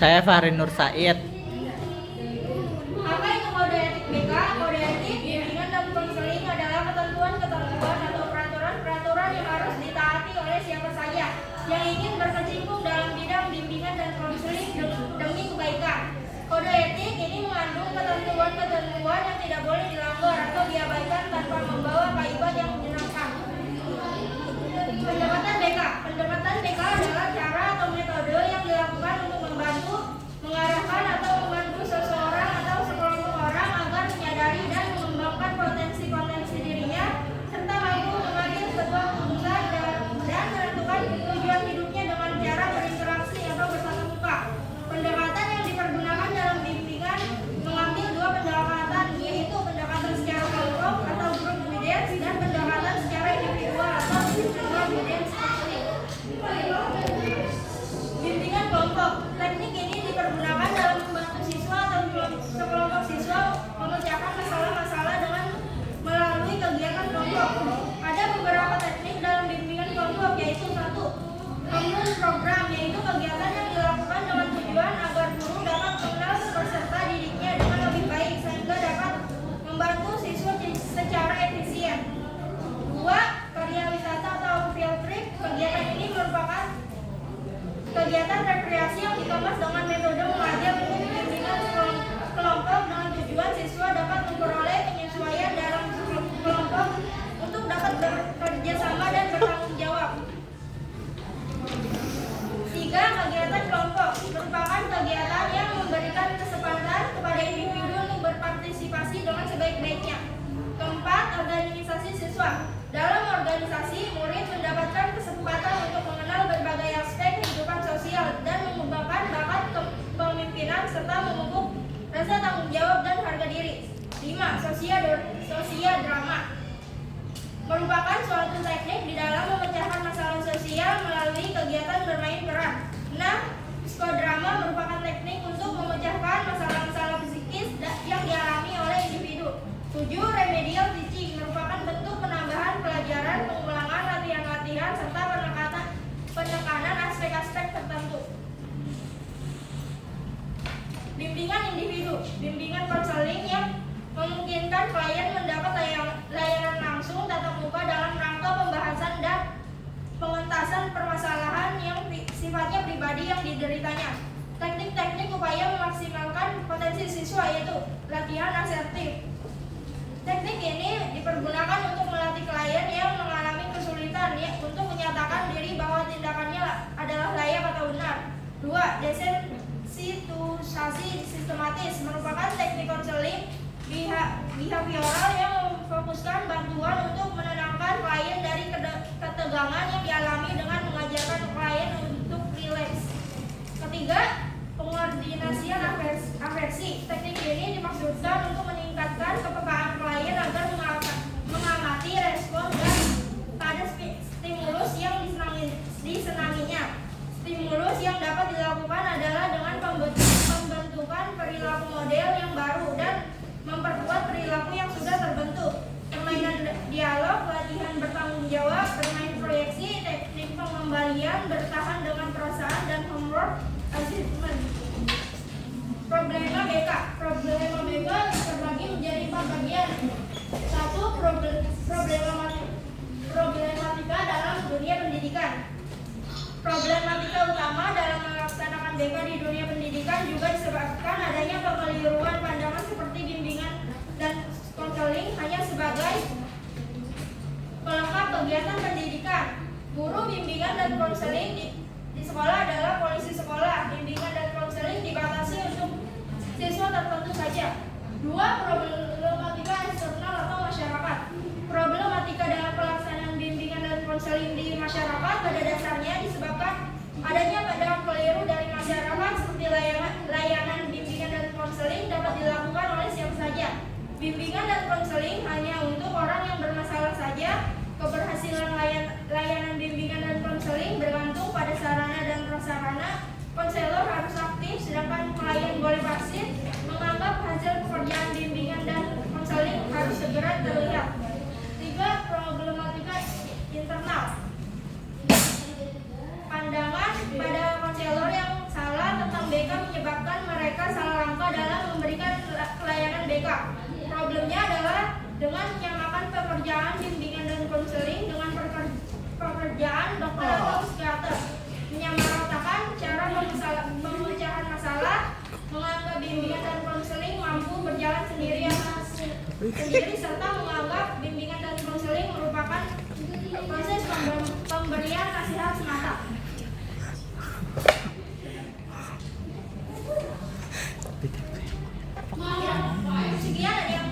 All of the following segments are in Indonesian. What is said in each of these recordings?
Saya Fahri Nur Said. Apa itu kode etik BK? Kode etik bimbingan dan konseling adalah ketentuan-ketentuan atau peraturan-peraturan yang harus ditaati oleh siapa saja yang ingin berkecimpung dalam bidang bimbingan dan konseling demi kebaikan. Kode etik ini mengandung ketentuan-ketentuan yang tidak boleh dilanggar atau diabaikan tanpa membawa kaibat yang menyenangkan. Pendekatan BK. Pendekatan BK adalah cara atau metode yang dilakukan untuk membantu, mengarahkan atau membantu seseorang atau sekelompok orang agar menyadari dan mengembangkan potensi-potensi dirinya serta mampu mengambil sebuah keputusan dan menentukan tujuan hidupnya dengan cara berinteraksi atau bertatap muka. Pendekatan yang dipergunakan dalam bimbingan mengambil dua pendekatan, yaitu pendekatan secara kelompok atau group guidance dan pendekatan secara individual atau individual guidance counseling. Bimbingan kelompok. Teknik ini dipergunakan dalam membantu siswa atau sekelompok siswa memecahkan masalah-masalah dengan melalui kegiatan kelompok. Ada beberapa teknik dalam bimbingan kelompok, yaitu satu, common program, yaitu kegiatan yang dilakukan dengan tujuan agar guru dapat mengenal peserta didiknya dengan lebih baik sehingga dapat membantu siswa secara efisien. Dua, karya wisata atau field trip. Kegiatan ini merupakan kegiatan rekreasi yang dikemas dengan metode mengajar untuk bimbingan kelompok dengan tujuan siswa dapat memperoleh penyesuaian dalam kelompok untuk dapat bekerja sama dan bertanggung jawab. Tiga, kegiatan kelompok merupakan kegiatan yang memberikan kesempatan kepada individu untuk berpartisipasi dengan sebaik-baiknya. Keempat, organisasi siswa. Dalam organisasi, murid mendapatkan kesempatan untuk mengenal berbagai aspek kehidupan sosial dan mengembangkan bakat kepemimpinan serta memupuk rasa tanggung jawab dan harga diri. 5. Sosia-drama merupakan suatu teknik di dalam memecahkan masalah sosial melalui kegiatan bermain peran. 6. Psikodrama merupakan teknik untuk memecahkan masalah-masalah psikis yang dialami oleh individu. 7. Remedial teaching merupakan bentuk penambahan pelajaran, pengulangan latihan-latihan serta penekanan aspek-aspek tertentu. Bimbingan individu. Bimbingan konseling yang memungkinkan klien mendapat layanan langsung tatap muka dalam rangka pembahasan dan pengentasan permasalahan yang sifatnya pribadi yang dideritanya. Teknik-teknik upaya memaksimalkan potensi siswa, yaitu latihan asertif. Teknik ini dipergunakan untuk melatih klien yang mengalami kesulitan untuk menyatakan diri bahwa tindakannya adalah layak atau benar. 2. Desensitizasi sistematis merupakan teknik konseling behavioral yang memfokuskan bantuan untuk menenangkan klien dari ketegangan yang dialami dengan mengajarkan klien untuk rileks. Ketiga, pengordinasian aversi. Teknik ini dimaksudkan untuk meningkatkan kepekaan klien agar mengamati respon pada stimulus yang disenanginya. Stimulus yang dapat dilakukan adalah dengan pembentukan perilaku model yang baru dan memperkuat perilaku yang sudah terbentuk. Permainan dialog, latihan bertanggung jawab, bermain proyeksi, teknik pengembalian, bertahan dengan perasaan, dan homework achievement. Problema BK. Problema BK terbagi menjadi 4 bagian. 1. Problematika dalam dunia pendidikan. Problematika utama dalam melaksanakan BK di dunia pendidikan juga disebabkan adanya kekeliruan pandangan seperti bimbingan dan konseling hanya sebagai pelengkap kegiatan pendidikan. Guru bimbingan dan konseling di sekolah adalah polisi sekolah. Bimbingan dan konseling dibatasi untuk siswa tertentu saja. 2. Problematika eksternal atau masyarakat. Problematika dalam pelaksanaan bimbingan dan konseling di masyarakat pada dasarnya disebabkan adanya pandangan keliru dari masyarakat seperti layanan bimbingan dan konseling dapat dilakukan oleh siapa saja. Bimbingan dan konseling hanya untuk orang yang bermasalah saja. Keberhasilan layanan bimbingan dan konseling bergantung pada sarana dan prasarana. Konselor harus aktif, sedangkan klien boleh pasif. Menganggap hasil pekerjaan bimbingan dan konseling harus segera terlihat. 3. Problematika internal. Pandangan pada konselor yang salah tentang BK menyebabkan mereka salah langkah dalam memberikan pelayanan BK. Problemnya adalah dengan menyamakan pekerjaan bimbingan dan konseling dengan pekerjaan dokter atau psikiater, menyamaratakan cara pemecahan masalah, menganggap bimbingan dan konseling mampu berjalan sendiri serta menganggap bimbingan dan konseling merupakan proses pemberian nasihat semata. Sekian, ada yang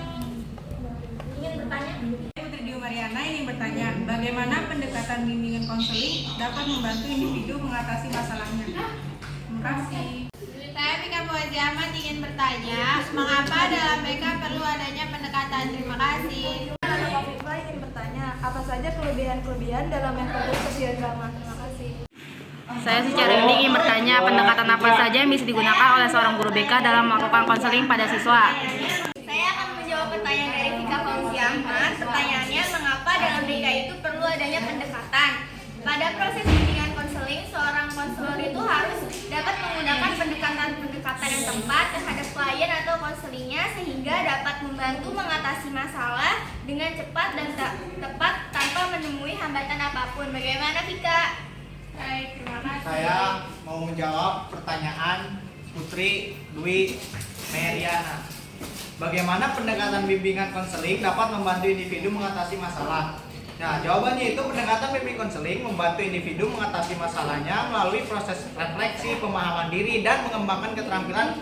ingin bertanya? Putri Dio Mariana ingin bertanya, bagaimana pendekatan bimbingan konseling dapat membantu individu mengatasi masalahnya? Terima kasih. Saya Pika Puaji Ahmad ingin bertanya, mengapa dalam BK perlu adanya pendekatan? Terima kasih. Saya ingin bertanya, apa saja kelebihan-kelebihan dalam metode sosiodrama? Terima kasih. Saya secara ini ingin bertanya pendekatan apa saja yang bisa digunakan oleh seorang guru BK dalam melakukan konseling pada siswa. Saya akan menjawab pertanyaan dari Pika Puaji Ahmad. Pertanyaannya, mengapa dalam BK itu perlu adanya pendekatan? Pada proses bimbingan konseling, seorang konselor itu harus dapat menggunakan pendekatan yang tepat terhadap klien atau konselingnya sehingga dapat membantu mengatasi masalah dengan cepat dan tepat tanpa menemui hambatan apapun. Bagaimana, Pika? Baik, terima kasih. Saya mau menjawab pertanyaan Putri Dwi Meriana. Bagaimana pendekatan bimbingan konseling dapat membantu individu mengatasi masalah? Nah, jawabannya itu pendekatan bimbing konseling membantu individu mengatasi masalahnya melalui proses refleksi, pemahaman diri, dan mengembangkan keterampilan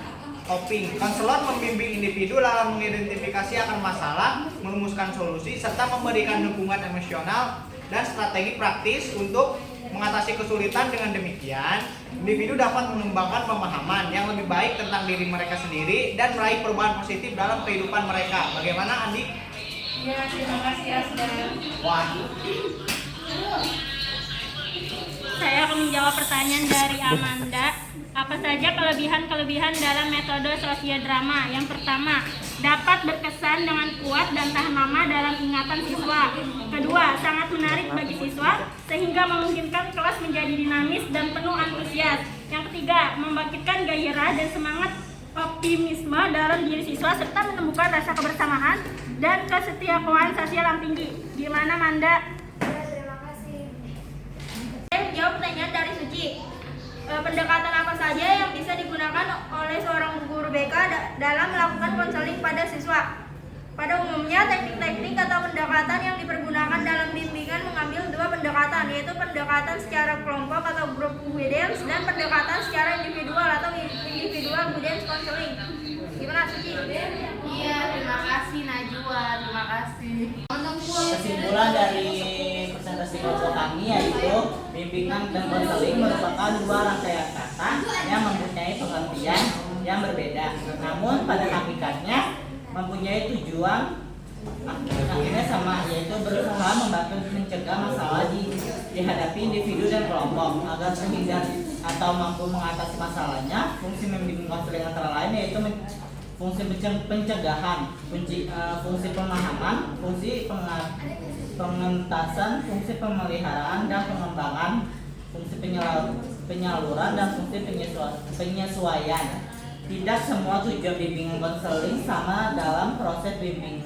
coping. Konselor membimbing individu dalam mengidentifikasi akan masalah, merumuskan solusi, serta memberikan dukungan emosional dan strategi praktis untuk mengatasi kesulitan. Dengan demikian, individu dapat mengembangkan pemahaman yang lebih baik tentang diri mereka sendiri dan meraih perubahan positif dalam kehidupan mereka. Bagaimana, Andi? Ya, terima kasih Asda. Saya akan menjawab pertanyaan dari Amanda. Apa saja kelebihan-kelebihan dalam metode sosiodrama? Yang pertama, dapat berkesan dengan kuat dan tahan lama dalam ingatan siswa. Kedua, sangat menarik bagi siswa sehingga memungkinkan kelas menjadi dinamis dan penuh antusias. Yang ketiga, membangkitkan gairah dan semangat optimisme dalam diri siswa serta menemukan rasa kebersamaan dan kesetiakawanan sosial yang tinggi. Gimana, Manda? Ya, terima kasih. Saya menjawab pertanyaan dari Suci. Pendekatan apa saja yang bisa digunakan oleh seorang guru BK dalam melakukan konseling pada siswa? Pada umumnya, teknik-teknik atau pendekatan yang dipergunakan dalam bimbingan mengambil dua pendekatan, yaitu pendekatan secara kelompok atau group guidance dan pendekatan secara individual atau individual guidance counseling. Gimana, Suci? Iya, terima kasih Najwa. Terima kasih. Kesimpulan dari presentasi kelompok kami yaitu bimbingan dan konseling merupakan dua rangkaian kata yang mempunyai pengertian yang berbeda, namun pada hakikatnya mempunyai tujuan akhirnya sama, yaitu berusaha membantu mencegah masalah dihadapi individu dan kelompok agar terhindar atau mampu mengatasi masalahnya. Fungsi membimbing konseling antara lain yaitu fungsi pencegahan, fungsi pemahaman, fungsi pengentasan, fungsi pemeliharaan dan pengembangan, fungsi penyaluran dan fungsi penyesuaian. Tidak semua tujuan bimbingan konseling sama dalam proses bimbingan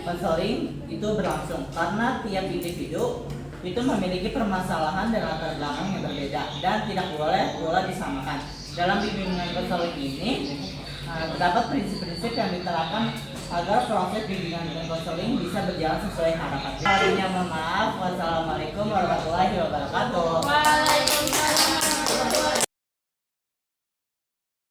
konseling itu berlangsung karena tiap individu itu memiliki permasalahan dan latar belakang yang berbeda dan tidak boleh pula disamakan. Dalam bimbingan konseling ini terdapat prinsip-prinsip yang diterapkan agar proses bimbingan dan konseling bisa berjalan sesuai harapan. Harinya mohon maaf. Wassalamualaikum warahmatullahi wabarakatuh.